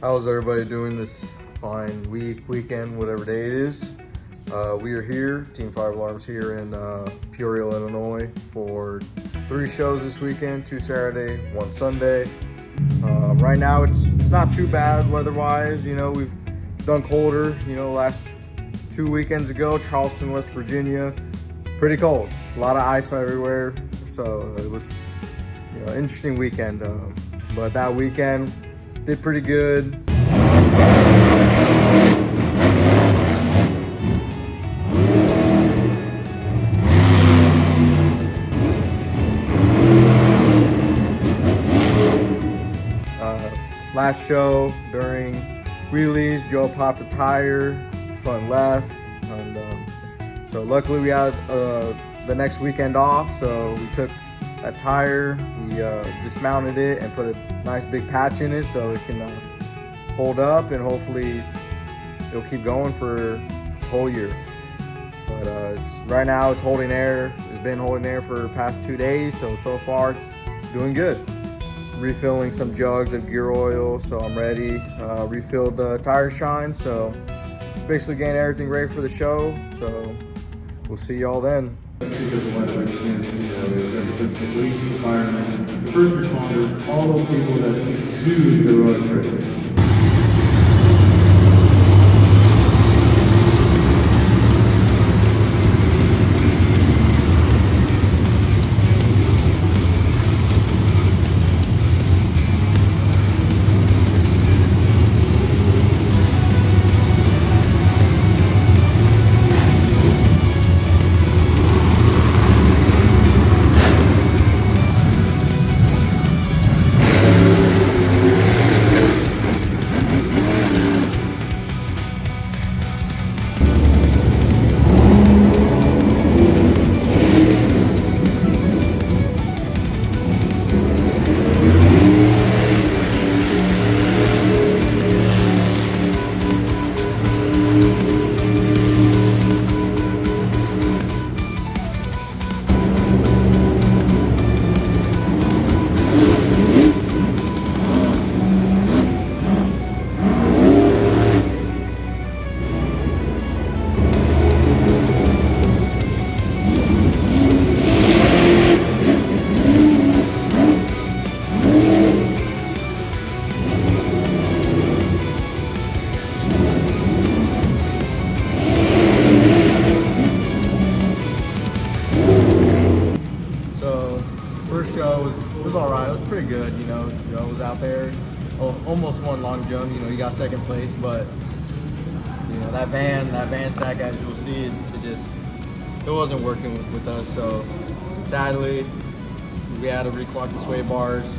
How's everybody doing this fine weekend, whatever day it is? We are here, Team 5 Alarms here in Peoria, Illinois for 3 shows this weekend, 2 Saturday, 1 Sunday. Right now it's not too bad weather-wise. You know, we've done colder, you know, last 2 weekends ago, Charleston, West Virginia, pretty cold. A lot of ice everywhere, so it was, you know, interesting weekend. But that weekend did pretty good. Last show during wheelies, Joe popped a tire, front left, and so luckily we had the next weekend off, so we took that tire, we dismounted it and put a nice big patch in it so it can hold up, and hopefully it'll keep going for the whole year. But right now it's holding air. It's been holding air for the past 2 days, so far it's doing good. Refilling some jugs of gear oil, so I'm ready. Refilled the tire shine, so basically getting everything ready for the show. So we'll see y'all then. Because what it represents, it represents the police, the firemen, the first responders, all those people that exude heroic courage. It was all right. It was pretty good, you know. Joe was out there, almost won long jump. You know, he got second place, but you know that van stack, as you'll see, it wasn't working with us. So sadly, we had to reclock the sway bars.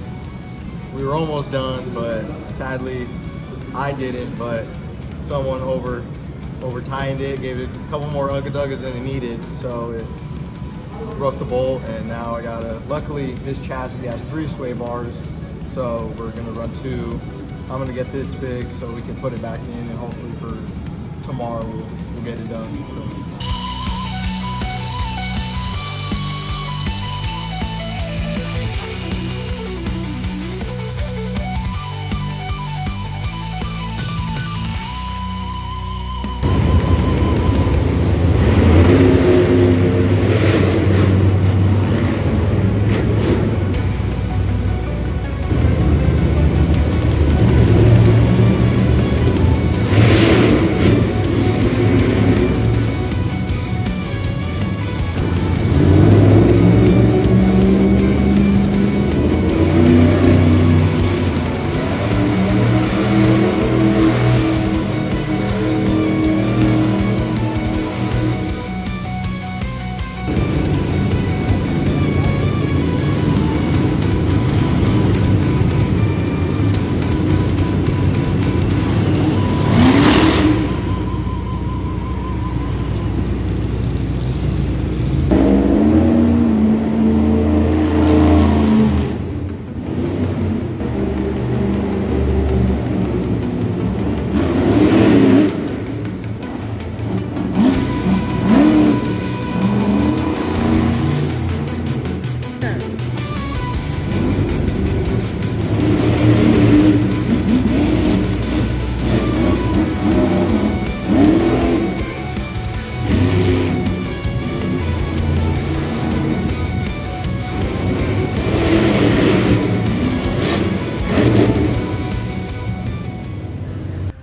We were almost done, but sadly, I didn't. But someone over-timed it, gave it a couple more ugga-duggas than it needed, so it broke the bolt, and now I gotta, luckily this chassis has 3 sway bars, so we're gonna run 2. I'm gonna get this fixed so we can put it back in, and hopefully for tomorrow we'll get it done. So.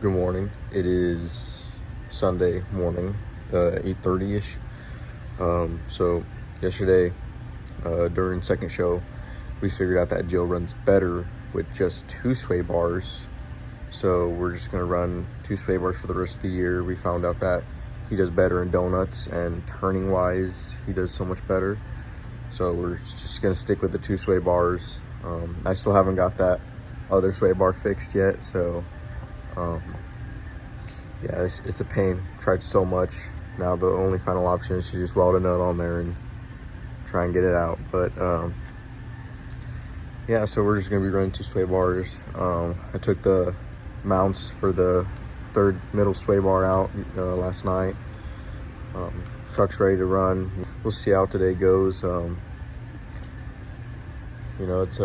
Good morning. It is Sunday morning, 8:30ish. So yesterday, during second show, we figured out that Joe runs better with just 2 sway bars. So we're just gonna run 2 sway bars for the rest of the year. We found out that he does better in donuts, and turning wise, he does so much better. So we're just gonna stick with the 2 sway bars. I still haven't got that other sway bar fixed yet, so yeah, it's a pain. Tried so much. Now the only final option is to just weld a nut on there and try and get it out. But yeah, so we're just gonna be running 2 sway bars. I took the mounts for the 3rd middle sway bar out last night. Truck's ready to run. We'll see how today goes. You know, it's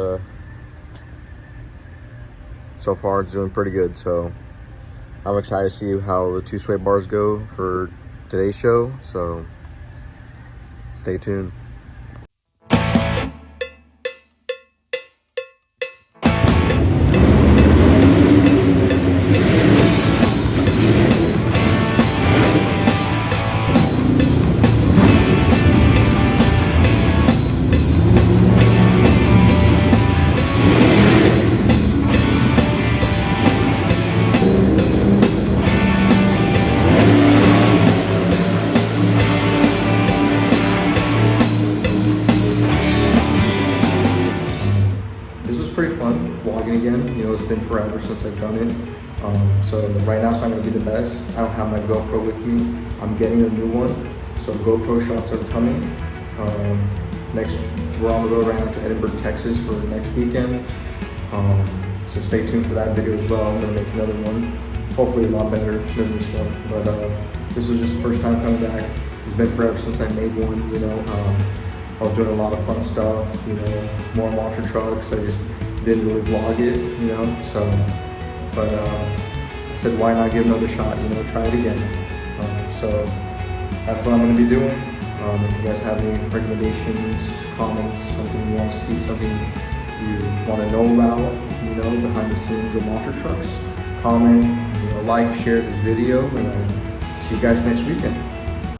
so far it's doing pretty good, so I'm excited to see how the 2 sway bars go for today's show, so stay tuned. Pretty fun vlogging again. You know, it's been forever since I've done it. So right now it's not gonna be the best. I don't have my GoPro with me. I'm getting a new one, so GoPro shots are coming. Next, we're on the road right now to Edinburgh, Texas for next weekend. So stay tuned for that video as well. I'm gonna make another one, hopefully a lot better than this one. But this is just the first time coming back. It's been forever since I made one. You know, I was doing a lot of fun stuff. You know, more monster trucks. I just didn't really vlog it, you know, so, but I said, why not give another shot, you know, try it again. So that's what I'm going to be doing. If you guys have any recommendations, comments, something you want to see, something you want to know about, you know, behind the scenes of monster trucks, comment, you know, like, share this video, and I'll see you guys next weekend.